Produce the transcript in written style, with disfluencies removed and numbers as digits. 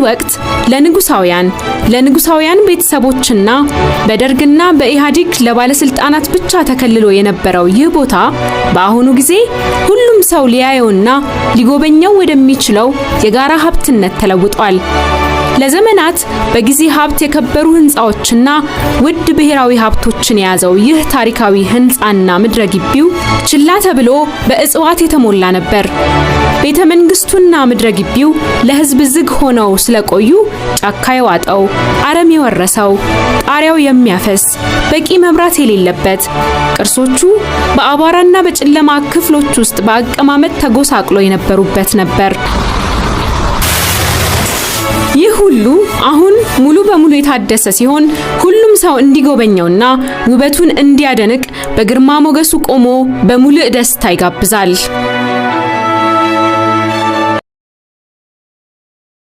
ወቅት ለንጉሳውያን ቤተሰቦችና በደርግና በኢሃዲግ ለባለስልጣናት ብቻ ተከልሎ የነበረው ይህ ቦታ በአሁኑ ጊዜ ሁሉም ሰው ሊያየውና ሊጎበኘው ወደሚችለው የጋራ ሀብትነት ተለውጧል። ለዘመናት በጊዜ ሀብት የከበሩ ህንጻዎችና ውድ ብሔራዊ ሀብቶችን የያዘው ይህ ታሪካዊ ህንጻና ምድረ ግቢው ችላ ተብሎ በእጽዋት የተሞላ ነበር። ቤተ መንግስቱና ምድረ ግቢው ለህዝብ ዝግ ሆነው ስለቆዩ ጫካ የዋጠው፣ አረም የወረሰው፣ ጣሪያው የሚያፈስ፣ በቂ መብራት የሌለበት፣ ቅርሶቹ በአቧራና በጨለማ ክፍሎች ውስጥ በአቀማመጥ ተጎሳቅሎ የነበሩበት ነበር። ይህ ሁሉ አሁን ሙሉ በሙሉ የታደሰ ሲሆን ሁሉም ሰው እንዲጎበኘውና ውበቱን እንዲያደንቅ በግርማ ሞገሱ ቆሞ በሙሉ ደስታ ይጋብዛል።